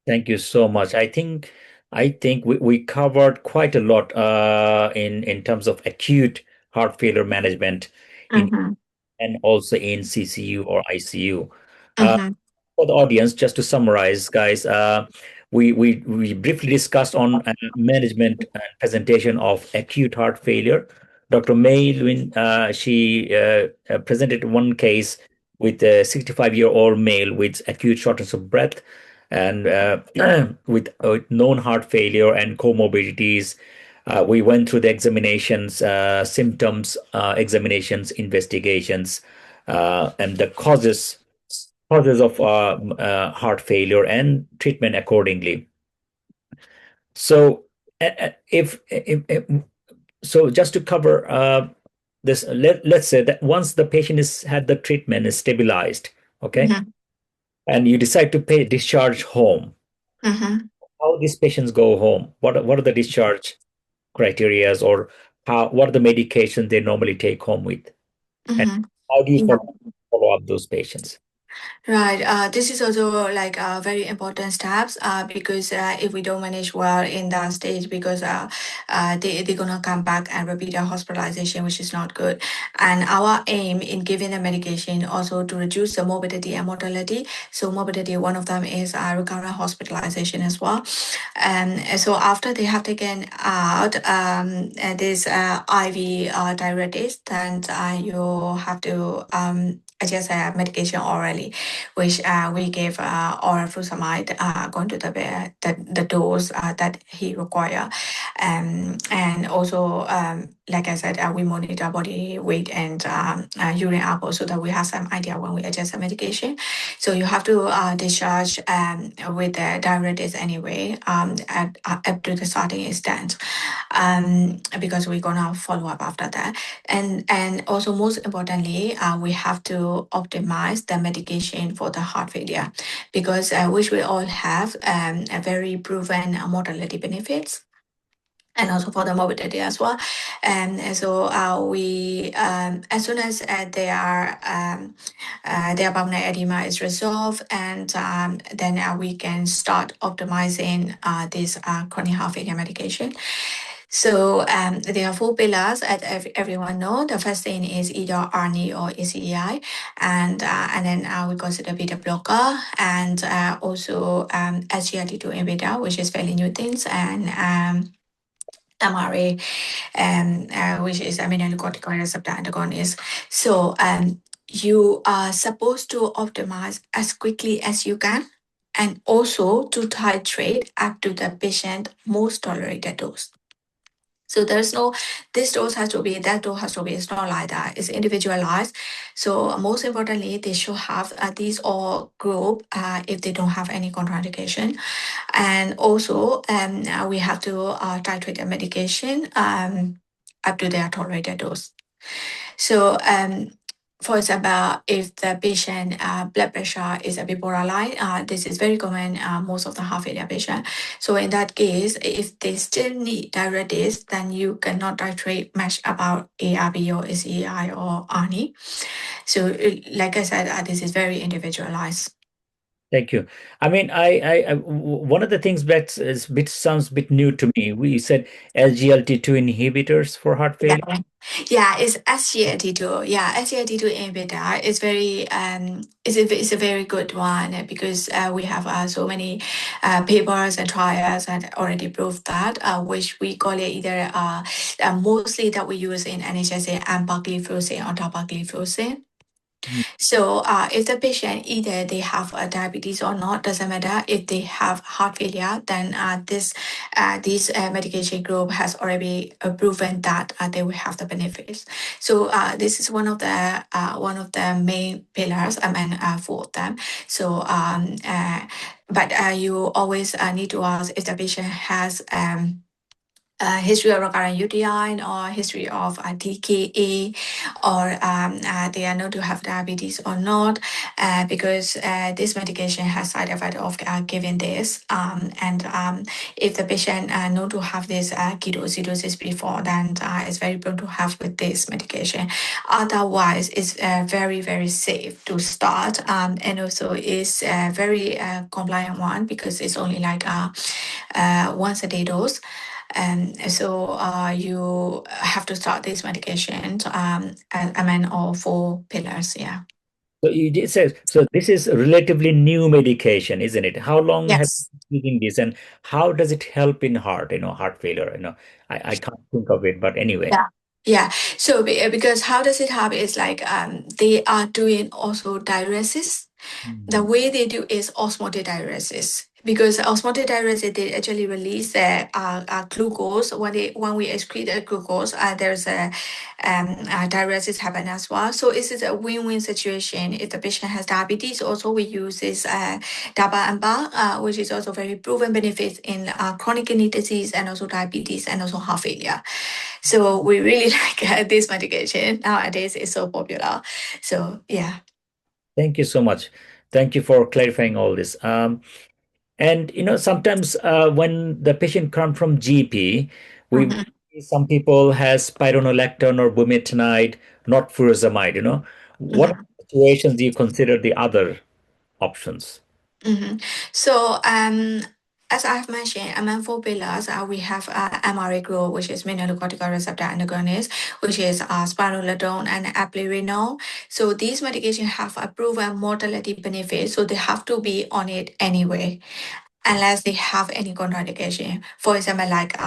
Thank you so much. I think we covered quite a lot in terms of acute heart failure management in Mm-hmm. and also in CCU or ICU. Uh, Mm-hmm. for the audience, just to summarize, guys, we briefly discussed on management and presentation of acute heart failure. Dr. May Lewin, she presented one case with a 65-year-old male with acute shortness of breath and with known heart failure and comorbidities. We went through the examinations, symptoms, examinations, investigations, and the causes of heart failure and treatment accordingly. So, if so, just to cover this, let's say that once the patient is had the treatment is stabilized, okay, Mm-hmm. and you decide to pay discharge home, Mm-hmm. how these patients go home? What are the discharge criterias, or how what are the medications they normally take home with, and Mm-hmm. how do you Yeah. follow up those patients? Right. This is also like very important steps because if we don't manage well in that stage, because they're gonna come back and repeat a hospitalization, which is not good. And our aim in giving the medication also to reduce the morbidity and mortality. So morbidity, one of them is recurrent hospitalization as well. And so after they have taken out this IV diuretics, then you have to adjust medication orally, which we gave oral furosemide according to the dose that he require. And also, like I said, we monitor body weight and urine output so that we have some idea when we adjust the medication. So you have to discharge with the diuretics anyway up to the starting extent, because we're gonna follow up after that. And also most importantly, we have to optimize the medication for the heart failure, because which we all have a very proven mortality benefits, and also for the morbidity as well. And so we, as soon as their pulmonary edema is resolved, and then we can start optimizing this chronic heart failure medication. So there are four pillars, as everyone know. The first thing is either ARNI or ACEI, and then we consider beta blocker, and also SGLT2 inhibitor, which is fairly new things, and MRA, which is aminoglycocorticoid receptor antagonist. So you are supposed to optimize as quickly as you can, and also to titrate up to the patient most tolerated dose. So there's no, this dose has to be, that dose has to be. It's not like that. It's individualized. So most importantly, they should have these all group if they don't have any contraindication. And also, we have to titrate the medication up to their tolerated dose. So, for example, if the patient blood pressure is a bit borderline, this is very common most of the heart failure patient. So in that case, if they still need diuretics, then you cannot titrate much about ARB or ACEI or ARNI. So like I said, this is very individualized. Thank you. I mean, one of the things that is bit sounds a bit new to me. We said SGLT2 inhibitors for heart failure. Yeah, yeah, it's SGLT2. Yeah, SGLT2 inhibitor is very it's a very good one because we have so many papers and trials that already proved that, which we call it either mostly that we use in NHSA and empagliflozin or dapagliflozin. Mm. So if the patient either they have diabetes or not, doesn't matter. If they have heart failure, then this medication group has already proven that they will have the benefits. So this is one of the main pillars. I mean, for them. So but you always need to ask if the patient has history of recurrent UTI or history of DKA, or they are known to have diabetes or not, because this medication has side effect of giving this. And if the patient known to have this ketoacidosis before, then it's very prone to have with this medication. Otherwise, it's very, very safe to start, and also is a very compliant one because it's only like once a day dose. So you have to start this medication. I mean, all four pillars. Yeah. So you did say, so this is a relatively new medication, isn't it? How long have Yes. you been using this, and how does it help in heart, heart failure? I can't think of it, but anyway. Yeah. Yeah. So because how does it help is like they are doing also diuresis. The Mm. way they do is osmotic diuresis, because osmotic diuresis they actually release the glucose when we excrete the glucose. There's a diuresis happen as well. So this is a win-win situation. If the patient has diabetes, also we use this DABA and BA, which is also very proven benefits in chronic kidney disease and also diabetes and also heart failure. So we really like this medication nowadays. It's so popular. So yeah. Thank you so much. Thank you for clarifying all this. And sometimes when the patient come from GP, we Mhm. some people has spironolactone or bumetanide, not furosemide. What Mhm. situations do you consider the other options? Mhm. So, as I've mentioned, among four pillars, we have MRA group, which is mineralocorticoid receptor antagonist, which is spironolactone and eplerenone. So these medications have a proven mortality benefit, so they have to be on it anyway. unless they have any contraindication. For example, like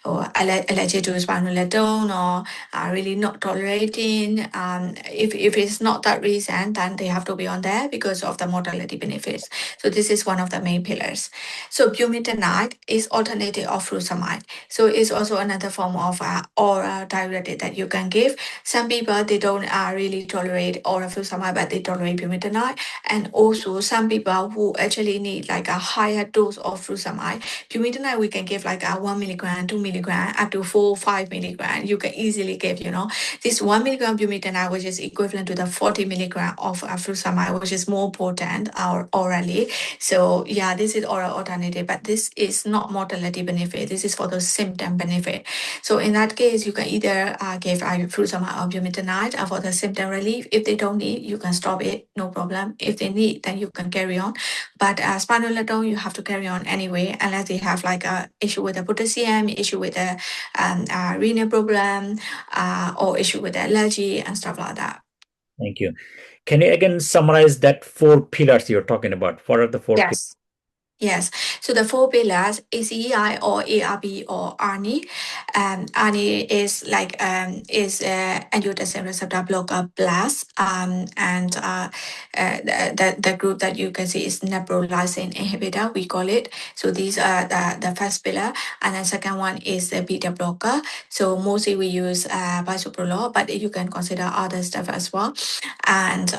or allergic to spironolactone or are really not tolerating. If it's not that reason, then they have to be on there because of the mortality benefits. So this is one of the main pillars. So bumetanide is alternative of furosemide. So it's also another form of oral diuretic that you can give. Some people they don't really tolerate oral furosemide, but they tolerate bumetanide. And also some people who actually need like a higher dose of furosemide. Bumetanide we can give like a 1 milligram, 2 milligram, up to 4 or 5 milligram. You can easily give, this 1 milligram bumetanide, which is equivalent to the 40 milligram of furosemide, which is more potent orally. So yeah, this is oral alternative, but this is not mortality benefit. This is for the symptom benefit. So in that case, you can either give furosemide or bumetanide for the symptom relief. If they don't need, you can stop it, no problem. If they need, then you can carry on. But spironolactone, you have to carry on anyway, unless they have like a issue with the potassium, issue with the renal problem, or issue with the allergy and stuff like that. Thank you. Can you again summarize that four pillars you're talking about? What are the four pillars? Yes. Yes, so the four pillars ACEI or ARB or ARNI. ARNI is like angiotensin receptor blocker plus, and the group that you can see is neprilysin inhibitor. We call it. So these are the first pillar, and the second one is the beta blocker. So mostly we use bisoprolol, but you can consider other stuff as well. And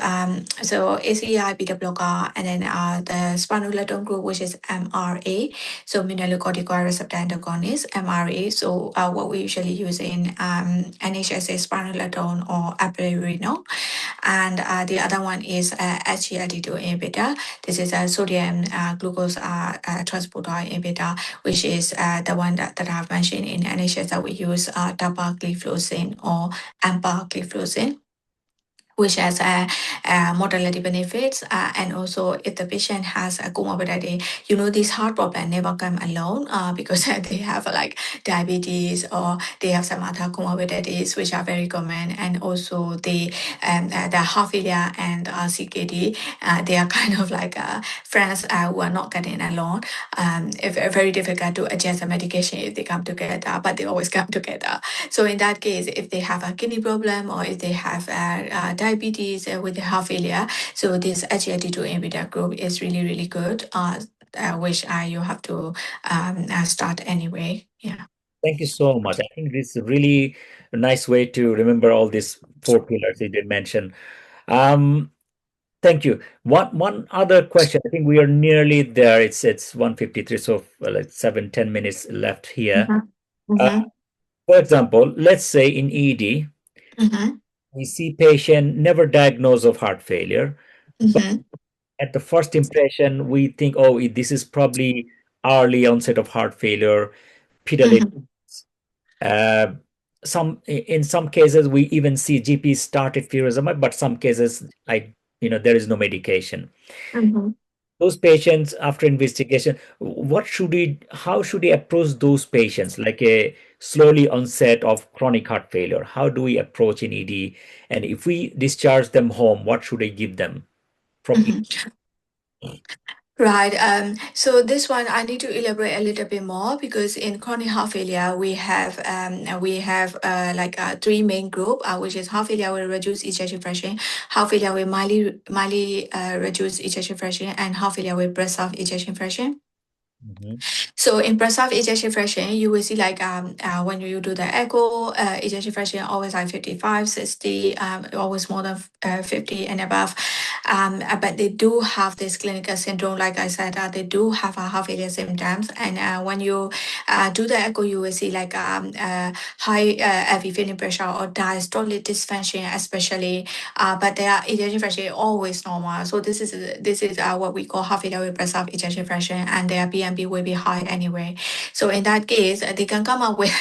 so ACEI beta blocker, and then the spironolactone group, which is MRA, so mineralocorticoid receptor antagonist, MRA. So what we usually use in NHS is spironolactone or eplerenol. And the other one is SGLT2 inhibitor. This is a sodium glucose transporter inhibitor, which is the one that I've mentioned in NHS that we use dapagliflozin or empagliflozin, which has mortality benefits. And also if the patient has a comorbidity, this heart problem never come alone because they have like diabetes or they have some other comorbidities which are very common. And also the heart failure and CKD, they are kind of like friends who are not getting along. It's very difficult to adjust the medication if they come together, but they always come together. So in that case, if they have a kidney problem or if they have diabetes with the heart failure, so this SGLT2 inhibitor group is really, really good, which you have to start anyway. Yeah. Thank you so much. I think this is a really nice way to remember all these four pillars you did mention. Um, Thank you. One other question. I think we are nearly there. It's 1:53, so like 7-10 minutes left here. Mm-hmm. Uh, Mm-hmm. for example, let's say in ED, Mm-hmm. we see patient never diagnosed of heart failure, but Mm-hmm. at the first impression, we think, oh, this is probably early onset of heart failure, pediatric. Mm-hmm. Uh, in some cases, we even see GP started furosemide, but some cases, like there is no medication. Mm-hmm. Those patients, after investigation, how should we approach those patients, like a slowly onset of chronic heart failure? How do we approach in ED? And if we discharge them home, what should I give them from ED? Mm-hmm. Right. So this one I need to elaborate a little bit more because in chronic heart failure we have like three main group, which is heart failure with reduced ejection fraction, heart failure with mildly reduced ejection fraction, and heart failure with breast self ejection fraction. Mhm. So in breast ejection fraction, you will see like when you do the echo, ejection fraction always like 55, 60, always more than 50 and above. But they do have this clinical syndrome, like I said, they do have a heart failure symptoms. And when you do the echo, you will see like high heavy feeling pressure or diastolic dysfunction, especially. But their ejection fraction always normal. So this is what we call heart failure with breast ejection fraction, and their BNP will be high anyway. So in that case, they can come up with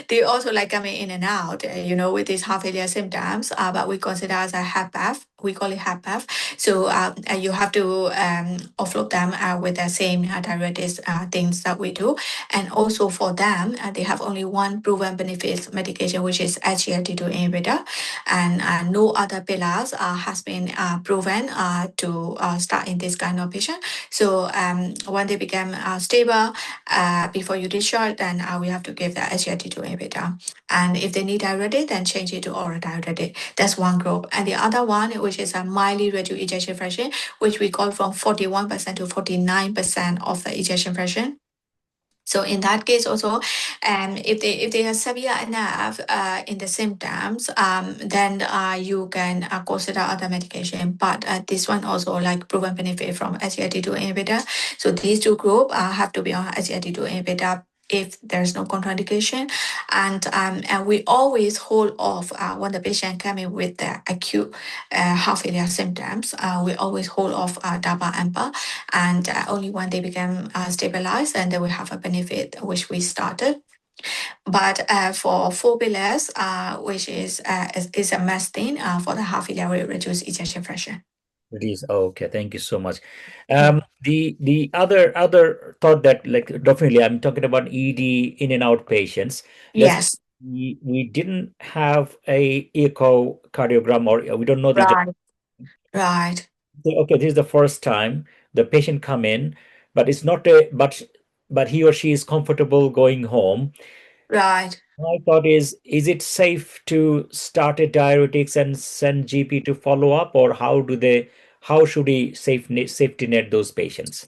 they also like coming in and out, with these heart failure symptoms. But we consider as a HAPF. We call it HAPF BAF. So you have to offload them with the same diuretics things that we do. And also for them, they have only one proven benefit medication, which is SGLT2 inhibitor, and no other pillars has been proven to start in this kind of patient. So when they become stable before you discharge, then we have to give the SGLT2 inhibitor. And if they need diuretic, then change it to oral diuretic. That's one group. And the other one, which is a mildly reduced ejection fraction, which we call from 41% to 49% of the ejection fraction. So in that case also, if they are severe enough in the symptoms, then you can consider other medication. But this one also like proven benefit from SGLT2 inhibitor. So these two groups have to be on SGLT2 inhibitor if there's no contraindication. And we always hold off when the patient coming with the acute heart failure symptoms. We always hold off DAPA AMPA, and only when they become stabilized, and they will have a benefit which we started. But for four pillars, which is a must thing for the heart failure, will reduce ejection fraction. It is okay. Thank you so much. Mm. The other thought that like definitely I'm talking about ED in and out patients. Let's Yes, we didn't have a echocardiogram or we don't know the right, right, okay, this is the first time the patient come in, but it's not a but he or she is comfortable going home. right. My thought is it safe to start a diuretics and send GP to follow up, or how should he safety net those patients?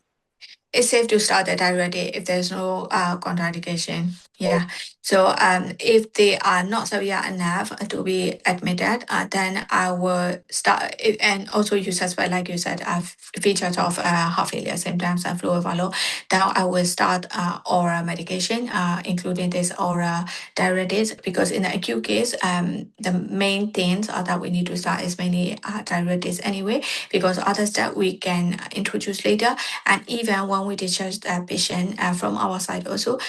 It's safe to start the diuretic if there's no contraindication. Oh, Yeah. So if they are not severe enough to be admitted, then I will start. And also you suspect, like you said, features of heart failure symptoms and fluid overload. Then I will start oral medication, including this oral diuretics, because in the acute case, the main things that we need to start is mainly diuretics anyway, because other stuff we can introduce later. And even when we discharge the patient from our side also,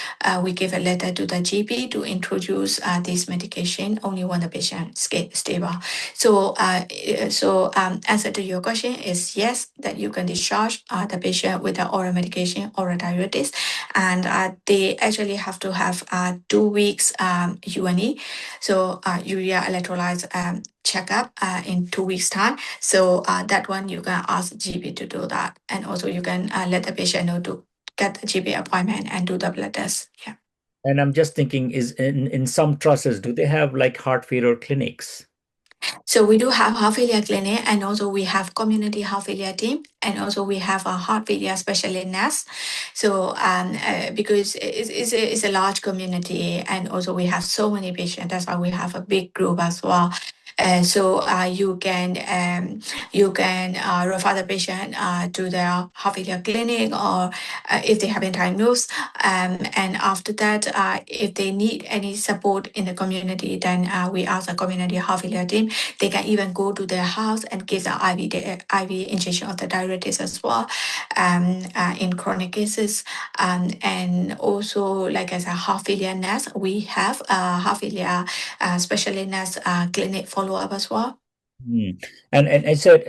we give a letter to the GP to introduce this medication only when the patient is stable. So, answer to your question is yes, that you can discharge the patient with the oral medication, oral diuretics, and they actually have to have 2 weeks UNE, so urea electrolytes checkup in 2 weeks time. So that one you can ask GP to do that, and also you can let the patient know to get the GP appointment and do the blood test. Yeah. and I'm just thinking, is in some trusts, do they have like heart failure clinics? So we do have heart failure clinic, and also we have community heart failure team, and also we have a heart failure specialist nurse. So because it's a large community, and also we have so many patients, that's why we have a big group as well. So you can refer the patient to the heart failure clinic, or if they have been diagnosed. And after that, if they need any support in the community, then we ask the community heart failure team. They can even go to their house and give the IV injection of the diuretics as well, in chronic cases. And also, like as a heart failure nurse, we have a heart failure specialist nurse clinic follow up as well. Hmm. And so,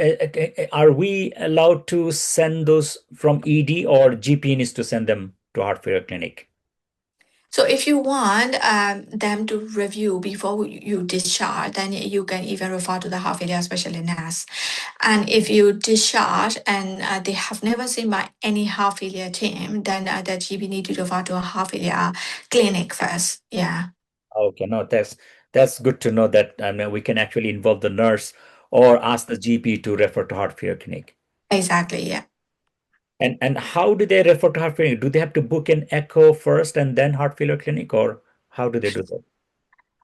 are we allowed to send those from ED or GP needs to send them to heart failure clinic? So if you want them to review before you discharge, then you can even refer to the heart failure specialist nurse. And if you discharge and they have never seen by any heart failure team, then the GP need to refer to a heart failure clinic first. Yeah, Okay, no, that's good to know that I mean, we can actually involve the nurse or ask the GP to refer to heart failure clinic. exactly. Yeah. And how do they refer to heart failure? Do they have to book an echo first and then heart failure clinic, or how do they do that?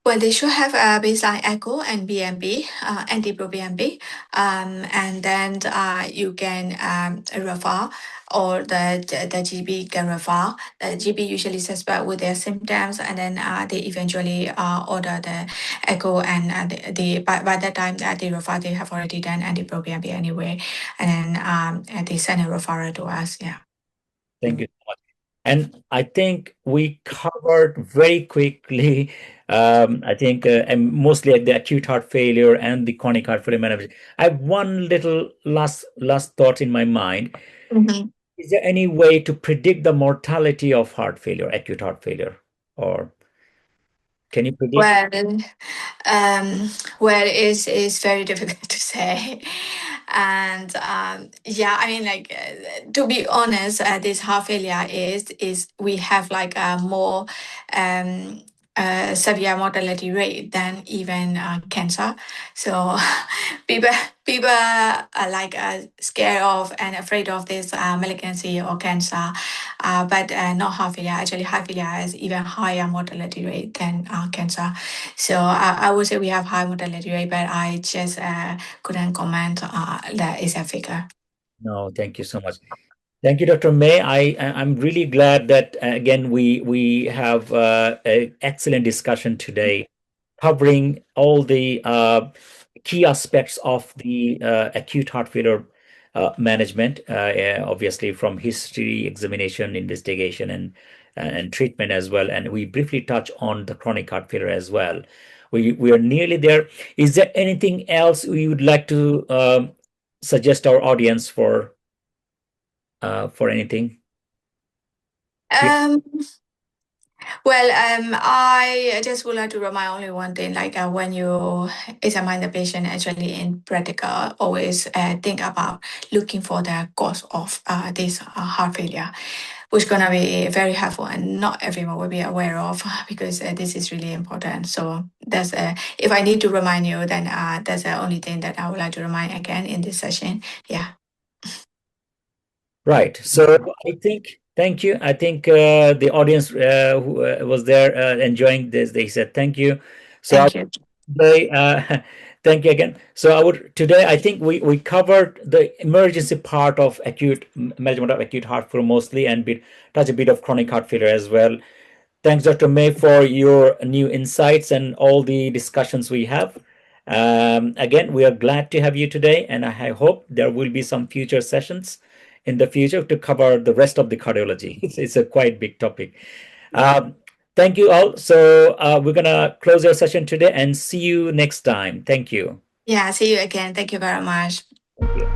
Well, they should have a baseline echo and BMP, anti-pro-BMP, and then you can refer, or the GP can refer. The GP usually suspect with their symptoms, and then they eventually order the echo, and by the time that they refer, they have already done anti-pro-BMP anyway, and then they send a referral to us. Yeah. Thank you so much. And I think we covered very quickly I think, and mostly at the acute heart failure and the chronic heart failure management. I have one little last thought in my mind. Mhm. Is there any way to predict the mortality of heart failure, acute heart failure, or can you predict? Well, um, well, it's very difficult to say, and yeah, I mean, like to be honest, this heart failure is we have like a more um, severe mortality rate than even cancer. So people people are like scared of and afraid of this malignancy or cancer, but not heart failure. Actually, heart failure has even higher mortality rate than cancer. So I would say we have high mortality rate, but I just couldn't comment the exact figure. No, thank you so much. Thank you, Dr. May. I'm really glad that again we have an excellent discussion today, covering all the key aspects of the acute heart failure management, obviously from history, examination, investigation, and treatment as well. And we briefly touch on the chronic heart failure as well. We are nearly there. Is there anything else we would like to suggest our audience for anything? Um, well, I just would like to remind only one thing, like when you examine the patient actually in practical, always think about looking for the cause of this heart failure, which is gonna be very helpful and not everyone will be aware of because this is really important. So that's if I need to remind you, then that's the only thing that I would like to remind again in this session. Yeah. Right. So I think, thank you. I think the audience who was there enjoying this, they said thank you. So I Thank would you. say, thank you again. So I would today, I think we covered the emergency part of acute management of acute heart failure mostly, and touch a bit of chronic heart failure as well. Thanks, Dr. May, for your new insights and all the discussions we have. Again, we are glad to have you today, and I hope there will be some future sessions in the future to cover the rest of the cardiology. It's a quite big topic. Um, Thank you all. So we're gonna close our session today and see you next time. Thank you. Yeah, see you again. Thank you very much. Thank you.